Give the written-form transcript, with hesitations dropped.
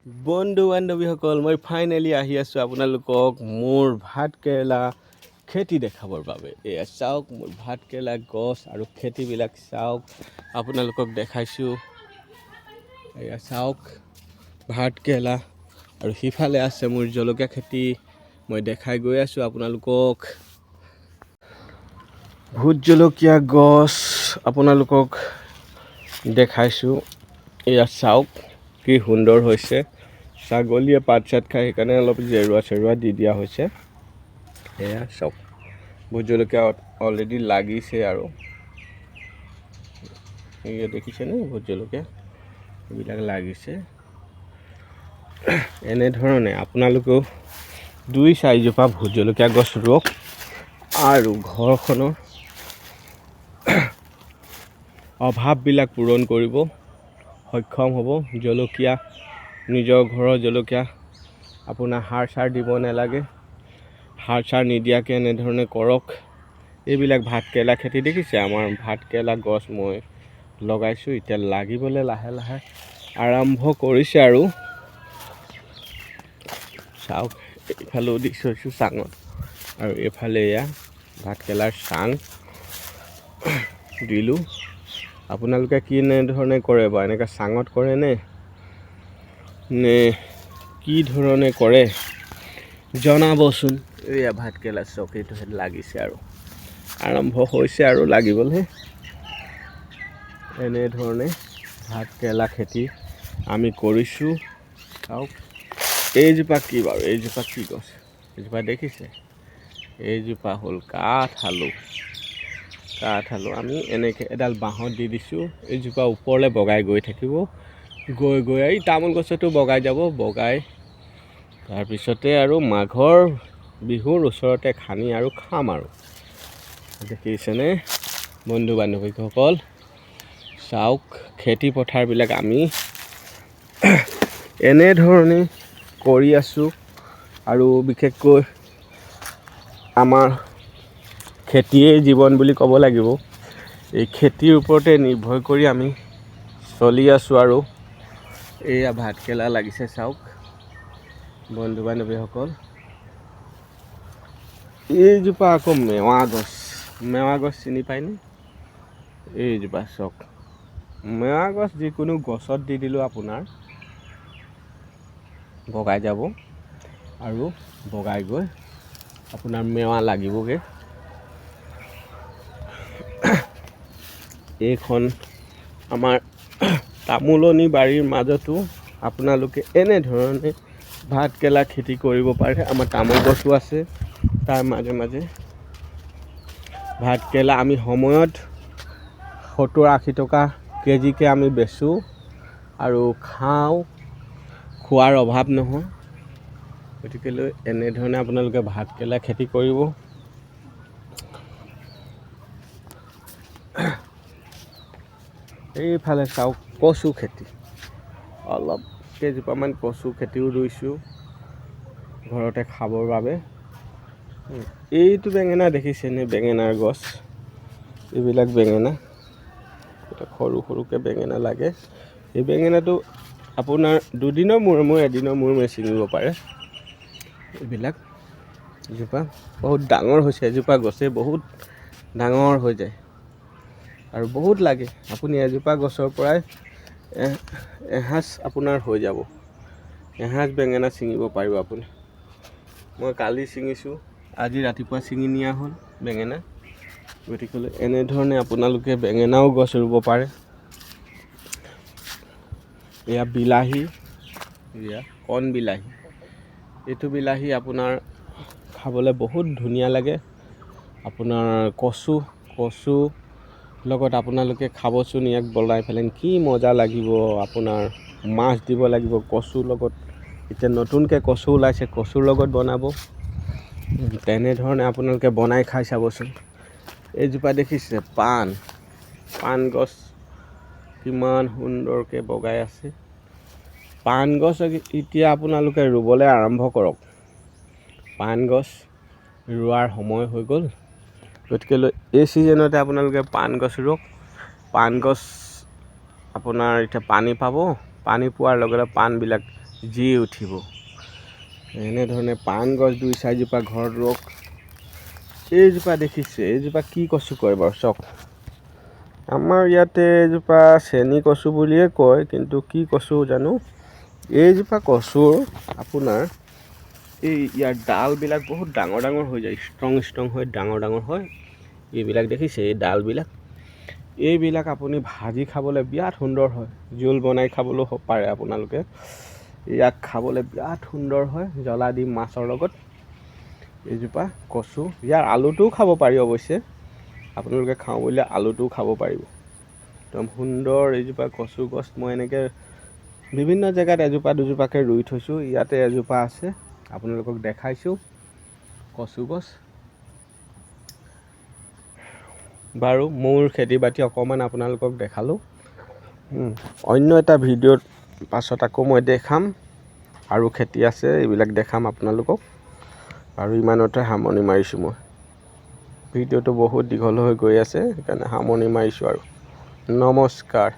বন্ধু বান্ধৱীসকল, মই ফাইনেলি আহি আছোঁ আপোনালোকক মোৰ ভাত কেৰেলা খেতি দেখাবৰ বাবে। এয়া চাওক, মোৰ ভাত কেৰেলা গছ আৰু খেতিবিলাক চাওক, আপোনালোকক দেখাইছোঁ। এয়া চাওক ভাত কেৰেলা, আৰু সিফালে আছে মোৰ জলকীয়া খেতি। মই দেখাই গৈ আছোঁ আপোনালোকক। ভোট জলকীয়া গছ আপোনালোকক দেখাইছোঁ। এয়া চাওক কি সুন্দৰ হৈছে। ছাগলীয়ে পাত চাত খাই, সেইকাৰণে অলপ জেৰুৱা দি দিয়া হৈছে। এয়া চাওক, ভোট জলকীয়া অলৰেডি লাগিছে। আৰু এয়া দেখিছেনে, ভোট জলকীয়া এইবিলাক লাগিছে। এনেধৰণে আপোনালোকেও 2-4 জোপা ভোট জলকীয়া গছ ৰুৱক আৰু ঘৰখনৰ অভাৱবিলাক পূৰণ কৰিব সক্ষম হ'ব। জলকীয়া, নিজৰ ঘৰৰ জলকীয়া, আপোনাৰ সাৰ চাৰ দিব নালাগে। সাৰ চাৰ নিদিয়াকৈ এনেধৰণে কৰক। এইবিলাক ভাত কেৰেলা খেতি দেখিছে, আমাৰ ভাত কেৰেলা গছ মই লগাইছোঁ। এতিয়া লাগিবলৈ লাহে লাহে আৰম্ভ কৰিছে। আৰু চাওক, এইফালেও দি থৈছোঁ চাঙত, আৰু এইফালে এয়া ভাত কেৰেলাৰ চাং দিলোঁ। আপোনালোকে কি এনেধৰণে কৰে বা এনেকৈ চাঙত কৰে নে কি ধৰণে কৰে জনাবচোন। এয়া ভাত কেৰেলা চক, এইটো লাগিছে আৰু আৰম্ভ হৈছে আৰু লাগিবলৈ। এনেধৰণে ভাত কেৰেলা খেতি আমি কৰিছোঁ। চাওক, এইজোপা কি বাৰু, এইজোপা কি গছ, এইজোপা দেখিছে? এইজোপা হ'ল কাঠআলু। আমি এনেকৈ এডাল বাঁহত দি দিছোঁ। এইজোপা ওপৰলৈ বগাই গৈ থাকিব, গৈ এই তামোল গছতো বগাই যাব। বগাই তাৰপিছতে আৰু মাঘৰ বিহুৰ ওচৰতে খানি আৰু খাম। আৰু দেখিছেনে বন্ধু বান্ধৱীসকল, চাওক খেতি পথাৰবিলাক আমি এনেধৰণে কৰি আছোঁ। আৰু বিশেষকৈ আমাৰ খেতিয়েই জীৱন বুলি ক'ব লাগিব। এই খেতিৰ ওপৰতে নিৰ্ভৰ কৰি আমি চলি আছোঁ। আৰু এয়া ভাত কেৰেলা লাগিছে চাওক বন্ধু বান্ধৱীসকল। এইজোপা আকৌ মেৱা গছ চিনি পায়নে? এইজোপা চাওক, মেৱা গছ যিকোনো গছত দি দিলেও আপোনাৰ বগাই যাব, আৰু বগাই গৈ আপোনাৰ মেৱা লাগিবগৈ। এইখন আমাৰ তামোলনি বাৰীৰ মাজতো আপোনালোকে এনেধৰণে ভাত কেৰেলা খেতি কৰিব পাৰে। আমাৰ তামোল গছো আছে, তাৰ মাজে মাজে ভাত কেৰেলা আমি সময়ত 70-80 টকা কেজিকৈ আমি বেচোঁ আৰু খাওঁ। খোৱাৰ অভাৱ নহয়। গতিকেলৈ এনেধৰণে আপোনালোকে ভাত কেৰেলা খেতি কৰিব। এইফালে চাওক, কচু খেতি, অলপ কেইজোপামান কচু খেতিও ৰুইছোঁ ঘৰতে খাবৰ বাবে। এইটো বেঙেনা দেখিছেনে? বেঙেনাৰ গছ, এইবিলাক বেঙেনা, সৰু সৰুকৈ বেঙেনা লাগে। এই বেঙেনাটো আপোনাৰ 2 দিনৰ মূৰে এদিনৰ মূৰে ছিঙিব পাৰে। এইবিলাক এজোপা বহুত ডাঙৰ হৈছে, এজোপা গছেই বহুত ডাঙৰ হৈ যায় আৰু বহুত লাগে। আপুনি এজোপা গছৰ পৰাই এসাঁজ আপোনাৰ হৈ যাব, এসাঁজ বেঙেনা ছিঙিব পাৰিব আপুনি। মই কালি ছিঙিছোঁ, আজি ৰাতিপুৱা ছিঙি নিয়া হ'ল বেঙেনা। গতিকেলৈ এনেধৰণে আপোনালোকে বেঙেনাও গছ ৰুব পাৰে। এয়া বিলাহী, এয়া কণ বিলাহী। এইটো বিলাহী আপোনাৰ খাবলৈ বহুত ধুনীয়া লাগে। আপোনাৰ কচু লগত আপোনালোকে খাবচোন, ইয়াক বনাই পেলাই কি মজা লাগিব। আপোনাৰ মাছ দিব লাগিব কচুৰ লগত। এতিয়া নতুনকৈ কচু ওলাইছে, কচুৰ লগত বনাব। তেনেধৰণে আপোনালোকে বনাই খাই চাবচোন। এইজোপা দেখিছে? পাণ গছ কিমান সুন্দৰকৈ বগাই আছে। পাণ গছ এতিয়া আপোনালোকে ৰুবলৈ আৰম্ভ কৰক। পাণ গছ ৰোৱাৰ সময় হৈ গ'ল। গতিকেলৈ এই ছিজনতে আপোনালোকে পাণ গছ ৰুৱক। পাণ গছ আপোনাৰ এতিয়া পানী পাব, পানী পোৱাৰ লগে লগে পাণবিলাক জি উঠিব। এনেধৰণে পাণ গছ 2-4জোপা ঘৰত ৰুৱক। এইজোপা দেখিছে, এইজোপা কি কচু কয় বাৰু চাওক। আমাৰ ইয়াতে এজোপা চেনি কচু বুলিয়ে কয়, কিন্তু কি কচু জানো। এইজোপা কচুৰ আপোনাৰ ইয়াৰ ডালবিলাক বহুত ডাঙৰ ডাঙৰ হৈ যায়, ষ্ট্ৰং হৈ ডাঙৰ হয়। এইবিলাক দেখিছে, এই ডালবিলাক, এইবিলাক আপুনি ভাজি খাবলৈ বিৰাট সুন্দৰ হয়। জোল বনাই খাবলৈও পাৰে আপোনালোকে। ইয়াক খাবলৈ বিৰাট সুন্দৰ হয়, জ্বলা দি মাছৰ লগত। এইজোপা কচু, ইয়াৰ আলুটোও খাব পাৰি অৱশ্যে। আপোনালোকে খাওঁ বুলিলে আলুটোও খাব পাৰিব। একদম সুন্দৰ এইজোপা কচু গছ। মই এনেকৈ বিভিন্ন জেগাত এজোপা দুজোপাকৈ ৰুই থৈছোঁ। ইয়াতে এজোপা আছে, আপোনালোকক দেখাইছোঁ কচু গছ। বাৰু মোৰ খেতি বাতি অকণমান আপোনালোকক দেখালোঁ। অন্য এটা ভিডিঅ'ত পাছত আকৌ মই দেখাম, আৰু খেতি আছে এইবিলাক দেখাম আপোনালোকক। আৰু ইমানতে সামৰণি মাৰিছোঁ মই। ভিডিঅ'টো বহুত দীঘল হৈ গৈ আছে, সেইকাৰণে সামৰণি মাৰিছোঁ আৰু। নমস্কাৰ।